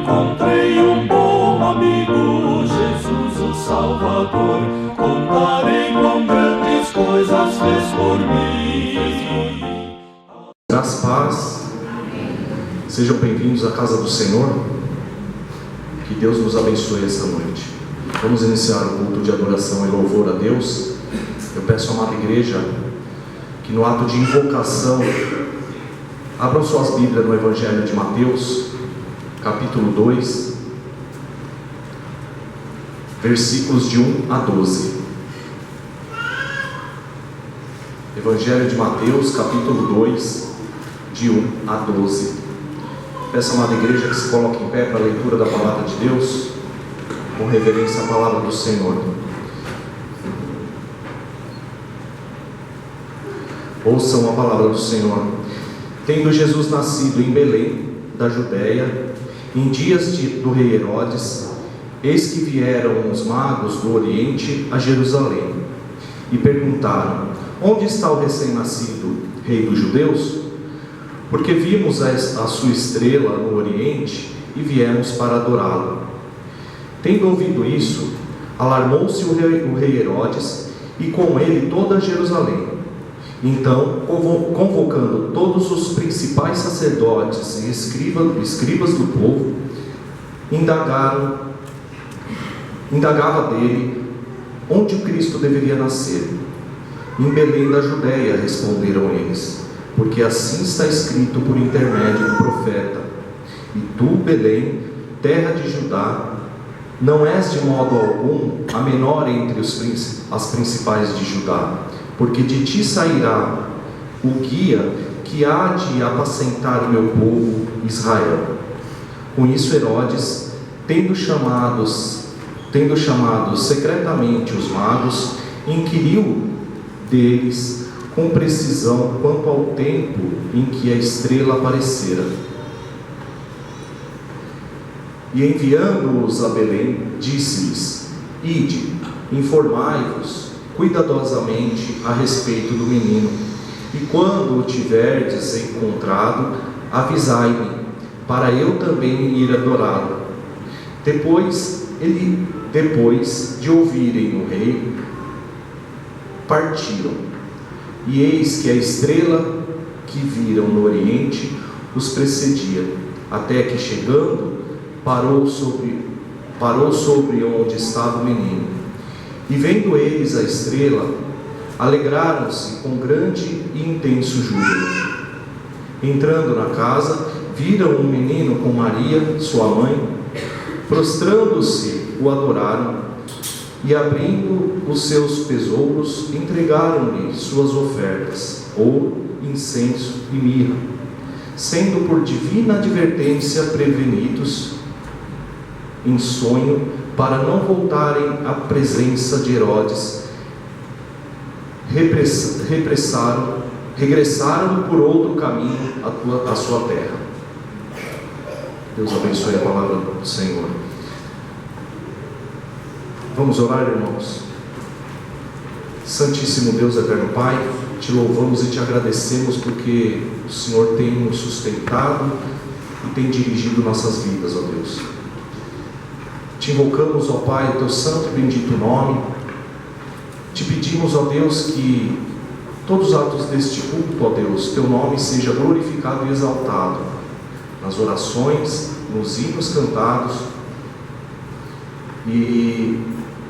encontrei um bom amigo, Jesus o Salvador. Contarei quão grandes coisas fez por mim. Graças a paz. Sejam bem-vindos à casa do Senhor. Que Deus nos abençoe esta noite. Vamos iniciar o culto de adoração e louvor a Deus. Eu peço à amada igreja que no ato de invocação abram suas Bíblias no Evangelho de Mateus, capítulo 2, versículos de 1 a 12. Evangelho de Mateus, capítulo 2, de 1 a 12. Peço à amada igreja que se coloque em pé para a leitura da palavra de Deus, com reverência à palavra do Senhor. Ouçam a palavra do Senhor. Tendo Jesus nascido em Belém, da Judéia, em dias do rei Herodes, eis que vieram os magos do Oriente a Jerusalém, e perguntaram: onde está o recém-nascido rei dos judeus? Porque vimos a sua estrela no Oriente e viemos para adorá-lo. Tendo ouvido isso, alarmou-se o rei Herodes e com ele toda Jerusalém. Então, convocando todos os principais sacerdotes e escribas do povo, indagava dele onde o Cristo deveria nascer. Em Belém da Judéia, responderam eles, porque assim está escrito por intermédio do profeta: e tu, Belém, terra de Judá, não és de modo algum a menor entre as principais de Judá, porque de ti sairá o guia que há de apacentar o meu povo Israel. Com isso Herodes, tendo chamado secretamente os magos, inquiriu deles com precisão quanto ao tempo em que a estrela aparecera. E enviando-os a Belém, disse-lhes: ide, informai-vos cuidadosamente a respeito do menino, e quando o tiverdes encontrado, avisai-me, para eu também ir adorá-lo. Depois de ouvirem o rei, partiram. E eis que a estrela que viram no Oriente os precedia, até que, chegando, parou sobre onde estava o menino. E vendo eles a estrela, alegraram-se com grande e intenso júbilo. Entrando na casa, viram um menino com Maria, sua mãe. Prostrando-se, o adoraram, e abrindo os seus tesouros, entregaram-lhe suas ofertas, ouro, incenso e mirra, sendo por divina advertência prevenidos em sonho, para não voltarem à presença de Herodes. Regressaram por outro caminho à sua terra. Deus abençoe a palavra do Senhor. Vamos orar, irmãos. Santíssimo Deus, eterno Pai, te louvamos e te agradecemos porque o Senhor tem nos sustentado e tem dirigido nossas vidas, ó Deus. Te invocamos, ó Pai, o teu santo e bendito nome. Te pedimos, ó Deus, que todos os atos deste culto, ó Deus, teu nome seja glorificado e exaltado nas orações, nos hinos cantados e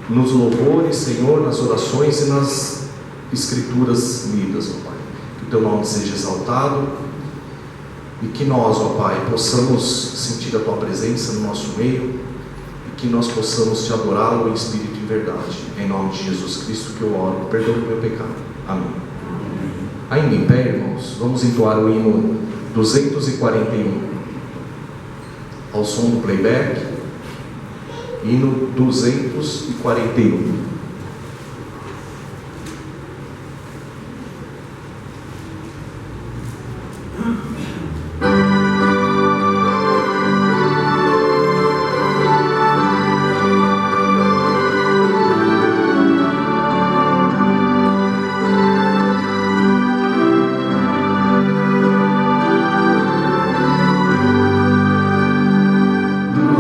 nos louvores, Senhor, nas orações e nas escrituras lidas, ó Pai. Que o teu nome seja exaltado e que nós, ó Pai, possamos sentir a tua presença no nosso meio, que nós possamos te adorá-lo em espírito e em verdade. Em nome de Jesus Cristo que eu oro, perdoa o meu pecado. Amém. Ainda em pé, irmãos, vamos entoar o hino 241. Ao som do playback, hino 241. No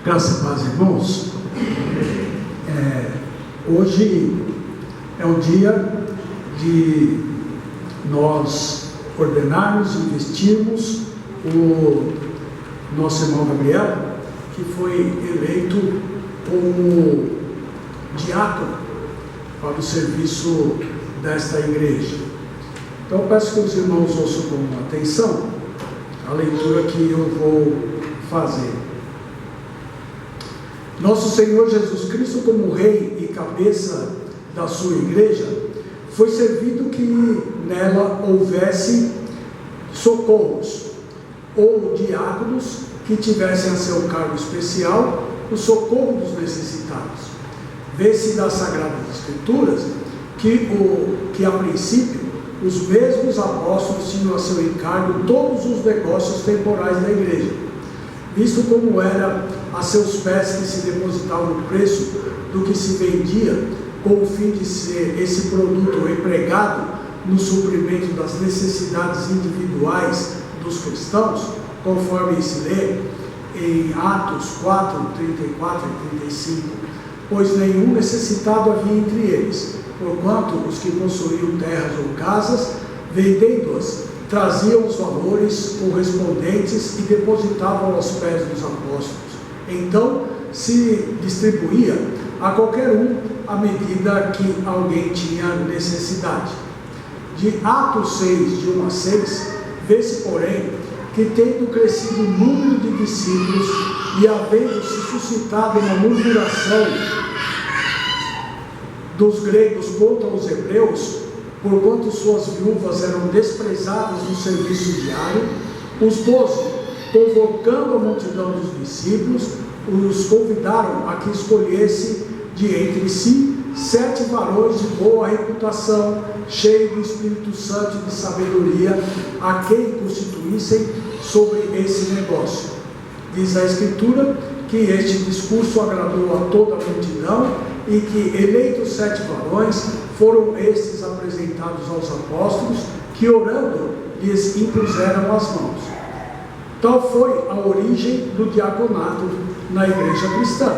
Graças a Deus, irmãos. Hoje é um dia de nós ordenarmos e vestirmos o nosso irmão Gabriel, que foi eleito como diácono para o serviço desta igreja. Então, eu peço que os irmãos ouçam com atenção a leitura que eu vou fazer. Nosso Senhor Jesus Cristo, como Rei e cabeça da sua igreja, foi servido que nela houvesse socorros, ou diáconos que tivessem a seu cargo especial o socorro dos necessitados. Vê-se das Sagradas Escrituras que a princípio os mesmos apóstolos tinham a seu encargo todos os negócios temporais da igreja, visto como era a seus pés que se depositava o preço do que se vendia, com o fim de ser esse produto empregado no suprimento das necessidades individuais dos cristãos, conforme se lê em Atos 4, 34 e 35, pois nenhum necessitado havia entre eles, porquanto os que possuíam terras ou casas, vendendo-as, traziam os valores correspondentes e depositavam aos pés dos apóstolos. Então se distribuía a qualquer um à medida que alguém tinha necessidade. De Atos 6, de 1 a 6, vê-se, porém, que tendo crescido o número de discípulos e havendo se suscitado uma murmuração dos gregos contra os hebreus, porquanto suas viúvas eram desprezadas no serviço diário, os 12, convocando a multidão dos discípulos, os convidaram a que escolhesse de entre si 7 varões de boa reputação, cheios do Espírito Santo e de sabedoria, a quem constituíssem sobre esse negócio. Diz a Escritura que este discurso agradou a toda a multidão e que, eleitos 7 varões, foram estes apresentados aos apóstolos, que orando lhes impuseram as mãos. Tal foi a origem do diaconato na igreja cristã,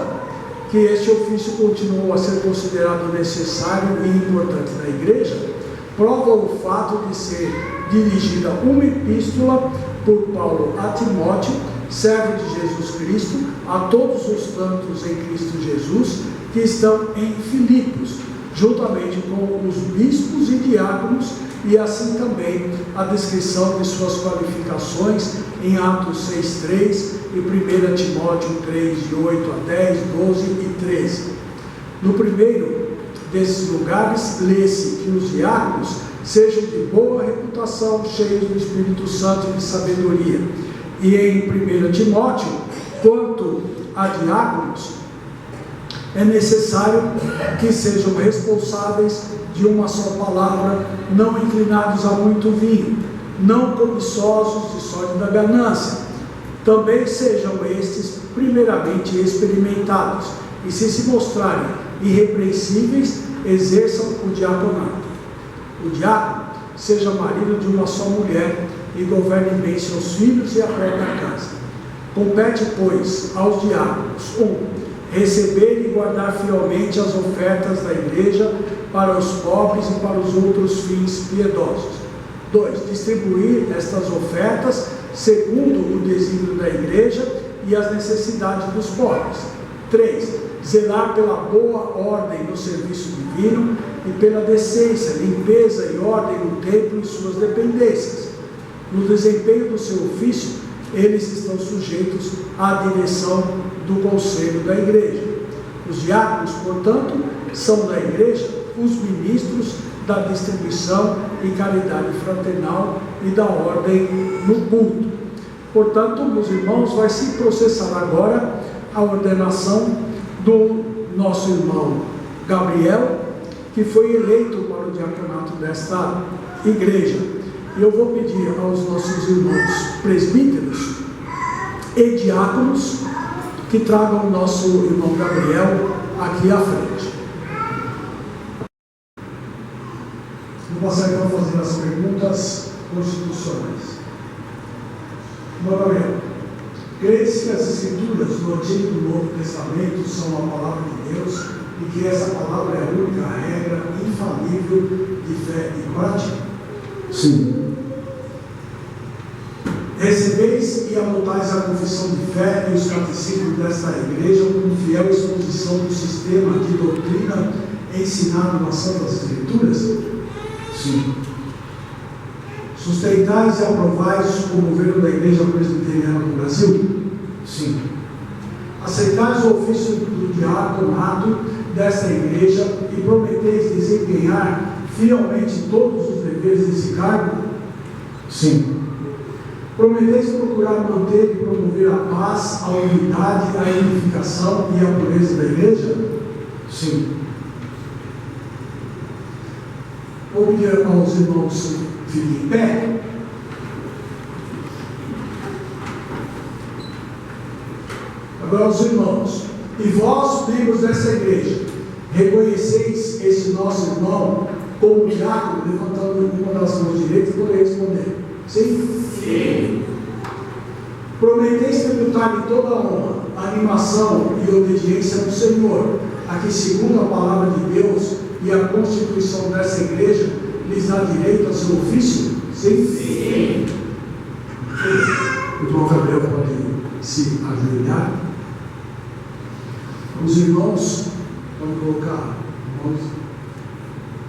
que este ofício continuou a ser considerado necessário e importante na igreja, prova o fato de ser dirigida uma epístola por Paulo a Timóteo, servo de Jesus Cristo, a todos os santos em Cristo Jesus, que estão em Filipos, juntamente com os bispos e diáconos, e assim também a descrição de suas qualificações em Atos 6:3 e 1 Timóteo 3, de 8 a 10, 12 e 13. No primeiro desses lugares, lê-se que os diáconos sejam de boa reputação, cheios do Espírito Santo e de sabedoria. E em 1 Timóteo, quanto a diáconos, é necessário que sejam responsáveis de uma só palavra, não inclinados a muito vinho, não cobiçosos de sólida ganância. Também sejam estes primeiramente experimentados, e se mostrarem irrepreensíveis, exerçam o diaconato. O diácono seja marido de uma só mulher e governe bem seus filhos e a própria casa. Compete, pois, aos diáconos: 1. Receber e guardar fielmente as ofertas da igreja para os pobres e para os outros fins piedosos. 2. Distribuir estas ofertas segundo o desígnio da igreja e as necessidades dos pobres. 3. Zelar pela boa ordem no serviço divino e pela decência, limpeza e ordem no templo e suas dependências. No desempenho do seu ofício, eles estão sujeitos à direção do conselho da igreja. Os diáconos, portanto, são da igreja os ministros da distribuição e caridade fraternal e da ordem no culto. Portanto, meus irmãos, vai se processar agora a ordenação do nosso irmão Gabriel, que foi eleito para o diaconato desta igreja. E eu vou pedir aos nossos irmãos presbíteros e diáconos que tragam o nosso irmão Gabriel aqui à frente. Vamos passar então a fazer as perguntas constitucionais. Irmão Gabriel. Crês que as Escrituras do Antigo e do Novo Testamento são a palavra de Deus e que essa palavra é a única regra infalível de fé e prática? Sim. Recebeis e adotais a confissão de fé e os catecismos desta igreja como fiel exposição do sistema de doutrina ensinado nas Santas Escrituras? Sim. Sustentais e aprovais o governo da Igreja Presbiteriana do Brasil? Sim. Aceitais o ofício do diaconato desta igreja e prometeis desempenhar fielmente todos os deveres desse cargo? Sim. Prometeis procurar manter e promover a paz, a unidade, a edificação e a pureza da igreja? Sim. Vou pedir aos irmãos fiquem em pé. Agora os irmãos, e vós, membros dessa igreja, reconheceis esse nosso irmão como diácono, levantando uma das mãos direitas, podeis responder. Sim? Sim. Prometeis tributar-lhe toda a honra, animação e obediência ao Senhor, a que, segundo a palavra de Deus e a constituição dessa igreja, lhes dá direito a seu ofício? Sim? Sim. O irmão Gabriel pode se ajoelhar. Os irmãos vão colocar mãos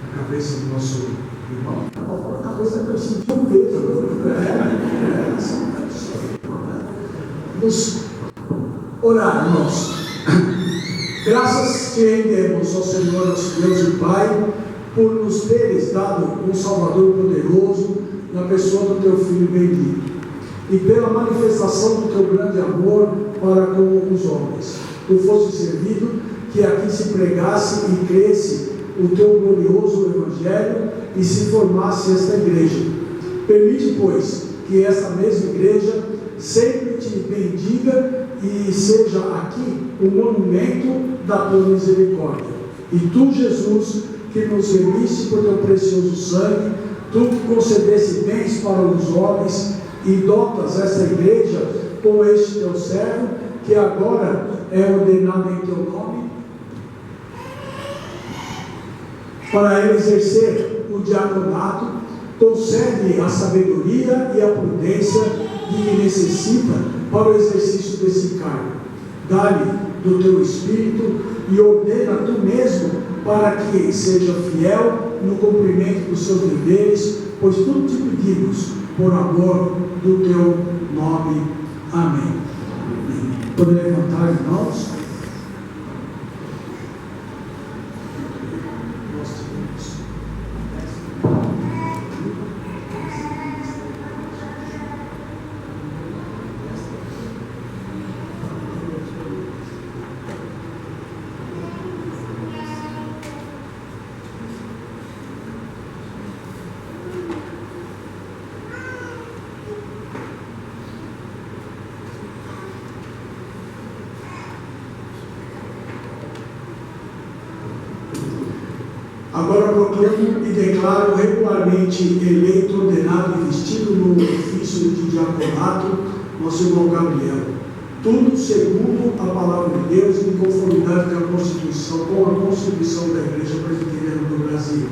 na cabeça do nosso irmão. A cabeça que eu senti um peso. Vamos orar, irmãos. Graças te rendemos ao Senhor, nosso Deus e Pai, por nos teres dado um Salvador poderoso na pessoa do teu Filho bendito, e pela manifestação do teu grande amor para com os homens. Tu foste servido que aqui se pregasse e cresce o teu glorioso Evangelho e se formasse esta igreja. Permite, pois, que esta mesma igreja sempre te bendiga e seja aqui um monumento da tua misericórdia. E tu, Jesus, que nos remiste por teu precioso sangue, tu que concedeste bens para os homens e dotas esta igreja com este teu servo, que agora é ordenado em teu nome, para ele exercer o diaconato, concede a sabedoria e a prudência de que necessita para o exercício desse cargo. Dá-lhe do teu Espírito e ordena tu mesmo para que seja fiel no cumprimento dos seus deveres, pois tudo te pedimos por amor do teu nome. Amém. Podem levantar, irmãos? Agora proclamo e declaro regularmente eleito, ordenado e vestido no ofício de diaconato, nosso irmão Gabriel. Tudo segundo a palavra de Deus e em conformidade com a Constituição da Igreja Presbiteriana do Brasil.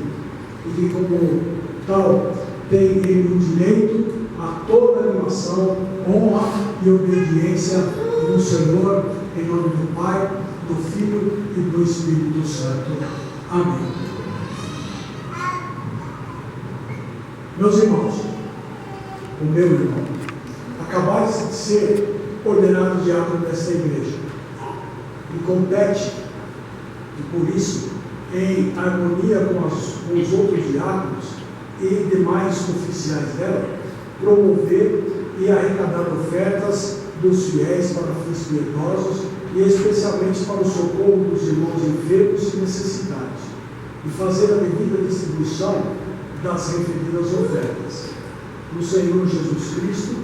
E que, como tal, tem ele o direito a toda animação, honra e obediência do Senhor, em nome do Pai, do Filho e do Espírito Santo. Amém. Meus irmãos, o meu irmão, acabais de ser ordenado diácono desta igreja, e compete, e por isso, em harmonia com os outros diáconos e demais oficiais dela, promover e arrecadar ofertas dos fiéis para fins piedosos e especialmente para o socorro dos irmãos enfermos e necessitados, e fazer a devida distribuição das referidas ofertas. O Senhor Jesus Cristo,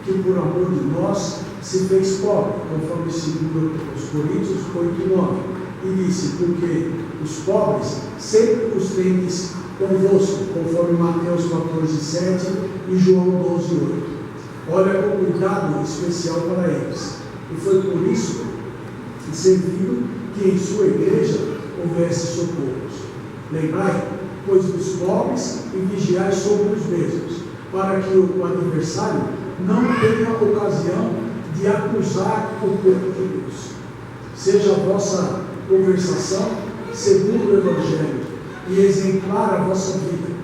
que por amor de nós se fez pobre, conforme segundo os Coríntios 8:9, e disse: porque os pobres sempre os tendes convosco, conforme Mateus 14:7 e João 12:8. olha com cuidado especial para eles. E foi por isso que serviu que em sua igreja houvesse socorros. Lembrai, pois, dos pobres e vigiai sobre os mesmos, para que o adversário não tenha ocasião de acusar o povo de Deus. Seja a vossa conversação segundo o Evangelho e exemplar a vossa vida,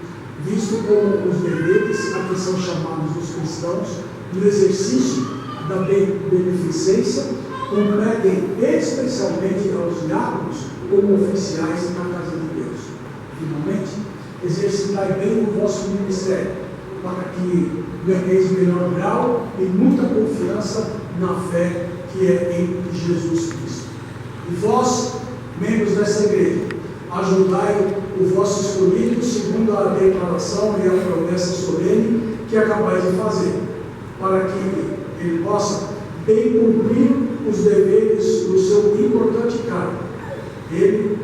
visto como os deveres a que são chamados os cristãos no exercício da beneficência competem especialmente aos diáconos como oficiais na casa de Deus. Finalmente, exercitai bem o vosso ministério, para que ganheis melhor grau e muita confiança na fé que é em Jesus Cristo. E vós, membros dessa igreja, ajudai o vosso escolhido segundo a declaração e a promessa solene que acabais de fazer, para que ele possa bem cumprir os deveres do seu importante cargo. Ele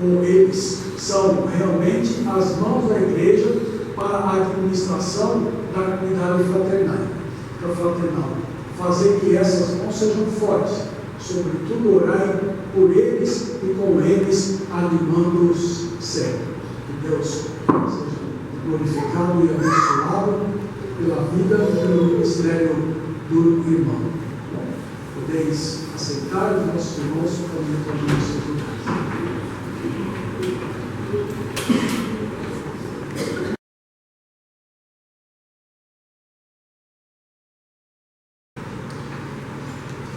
ou eles são realmente as mãos da igreja para a administração da comunidade fraternal. Fazer que essas mãos sejam fortes, sobretudo orai por eles e com eles animando-os sempre. Que Deus seja glorificado e abençoado pela vida e pelo ministério do irmão. Podeis aceitar os nossos irmãos como autoridades.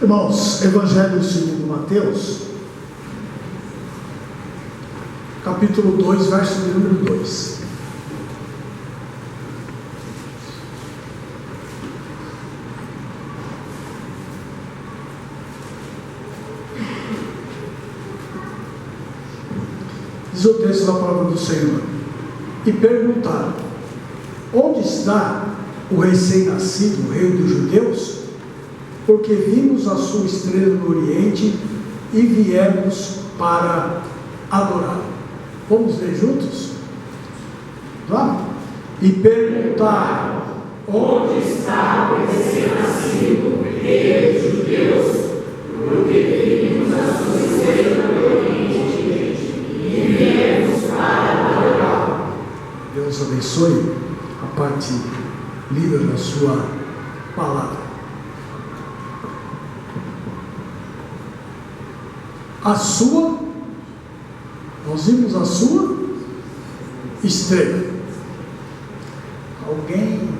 Irmãos, Evangelho segundo Mateus, capítulo 2, verso de número 2. Diz o texto da palavra do Senhor: e perguntaram: onde está o recém-nascido rei dos judeus? Porque vimos a sua estrela no Oriente e viemos para adorá-lo. Vamos ler juntos? Vamos? E perguntaram: onde está o recém-nascido rei dos judeus? Porque vimos a sua estrela no Oriente e viemos para adorá-lo. Deus abençoe a parte lida da sua palavra. Nós vimos a sua estrela. Alguém,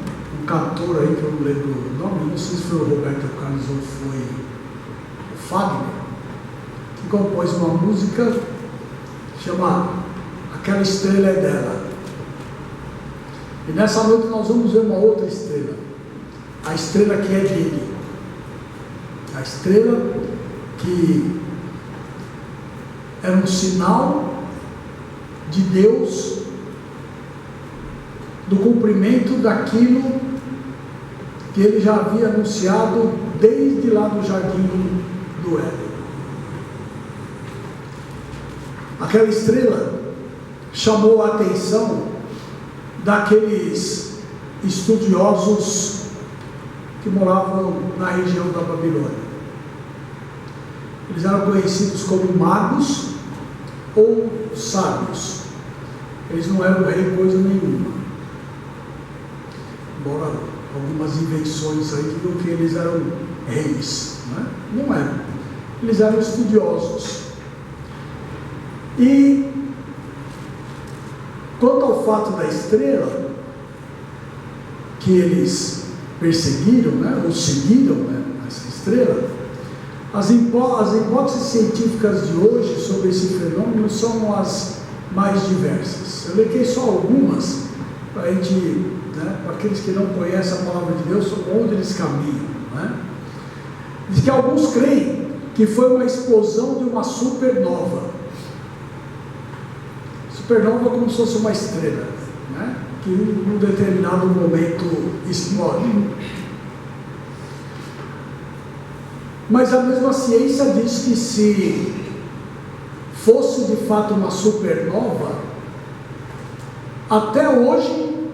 um cantor aí que eu não lembro o nome, não sei se foi o Roberto Carlos ou foi o Fagner, que compôs uma música chamada Aquela Estrela é Dela. E nessa noite nós vamos ver uma outra estrela, a estrela que é dele, a estrela que era um sinal de Deus do cumprimento daquilo que ele já havia anunciado desde lá do jardim do Éden. Aquela estrela chamou a atenção daqueles estudiosos que moravam na região da Babilônia. Eles eram conhecidos como magos ou sábios. Eles não eram rei coisa nenhuma, embora algumas invenções aí digam que eles eram reis, né? Não eram. Eles eram estudiosos. E quanto ao fato da estrela que eles perseguiram, né, ou seguiram, né, essa estrela, as hipóteses científicas de hoje sobre esse fenômeno são as mais diversas. Eu lequei só algumas para a gente, né, para aqueles que não conhecem a palavra de Deus, onde eles caminham, né? Diz que alguns creem que foi uma explosão de uma supernova. Supernova como se fosse uma estrela, né, que em um determinado momento explode. Mas a mesma ciência diz que se fosse de fato uma supernova, até hoje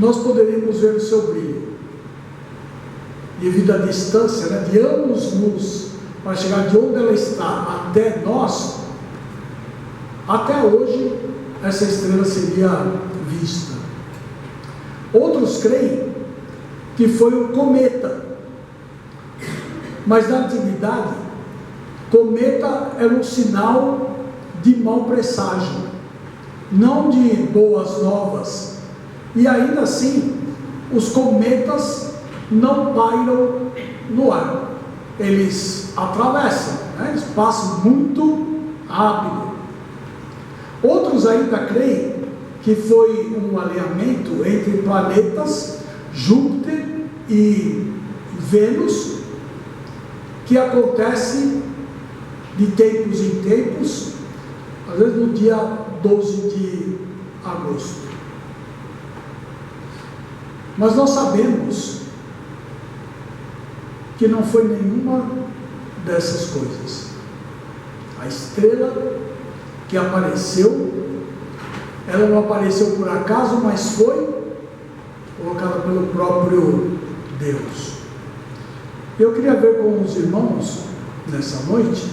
nós poderíamos ver o seu brilho. Devido à distância, né, de anos-luz, para chegar de onde ela está até nós, até hoje, essa estrela seria vista. Outros creem que foi um cometa, mas na antiguidade, cometa era um sinal de mau presságio, não de boas novas. E ainda assim, os cometas não pairam no ar, eles atravessam, né? Eles passam muito rápido. Outros ainda creem que foi um alinhamento entre planetas Júpiter e Vênus, que acontece de tempos em tempos, às vezes no dia 12 de agosto. Mas nós sabemos que não foi nenhuma dessas coisas. A estrela que apareceu, ela não apareceu por acaso, mas foi colocada pelo próprio Deus. Eu queria ver com os irmãos, nessa noite,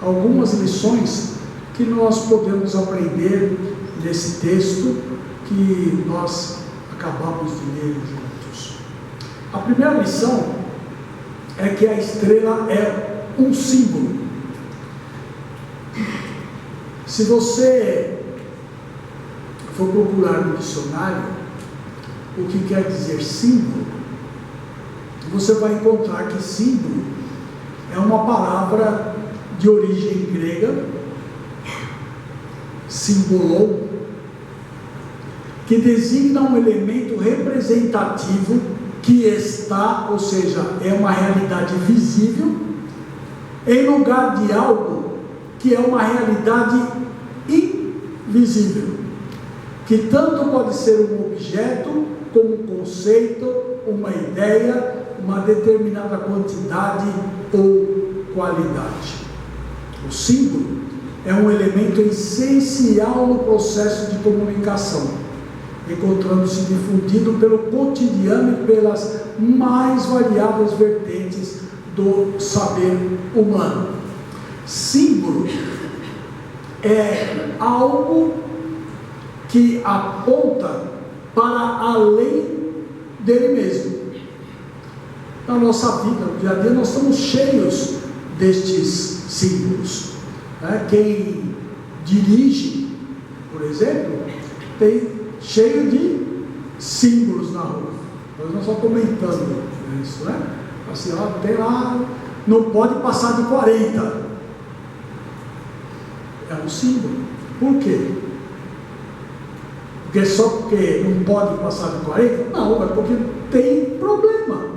algumas lições que nós podemos aprender nesse texto que nós acabamos de ler juntos. A primeira lição é que a estrela é um símbolo. Se você for procurar no dicionário o que quer dizer símbolo, você vai encontrar que símbolo é uma palavra de origem grega, símbolon, que designa um elemento representativo que está, ou seja, é uma realidade visível, em lugar de algo que é uma realidade invisível, que tanto pode ser um objeto, como um conceito, uma ideia, uma determinada quantidade ou qualidade. O símbolo é um elemento essencial no processo de comunicação, encontrando-se difundido pelo cotidiano e pelas mais variadas vertentes do saber humano. Símbolo é algo que aponta para além dele mesmo. Na nossa vida, no dia a dia, nós estamos cheios destes símbolos, né? Quem dirige, por exemplo, tem cheio de símbolos na rua. Nós não estamos comentando isso, né? Assim, ó, tem lá, não pode passar de 40. É um símbolo. Por quê? Porque só porque não pode passar de 40? Não, é porque tem problema.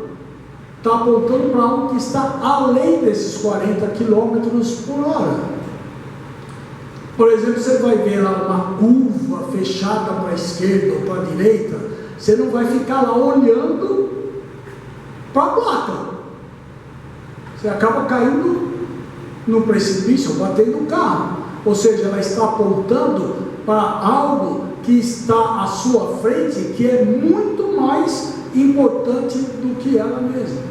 Está apontando para algo que está além desses 40 quilômetros por hora. Por exemplo, você vai ver lá uma curva fechada para a esquerda ou para a direita, você não vai ficar lá olhando para a placa. Você acaba caindo no precipício ou batendo no carro. Ou seja, ela está apontando para algo que está à sua frente, que é muito mais importante do que ela mesma.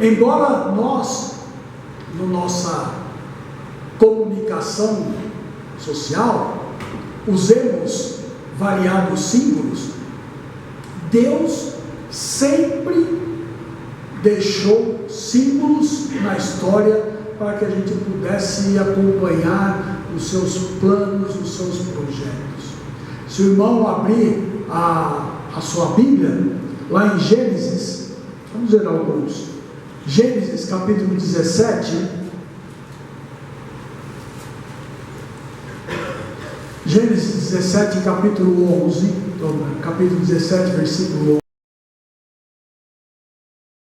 Embora nós, na nossa comunicação social, usemos variados símbolos, Deus sempre deixou símbolos na história para que a gente pudesse acompanhar os seus planos, os seus projetos. Se o irmão abrir a sua Bíblia, lá em Gênesis, vamos ver alguns. Gênesis capítulo 17. Gênesis 17, capítulo 11, capítulo 17, versículo 11.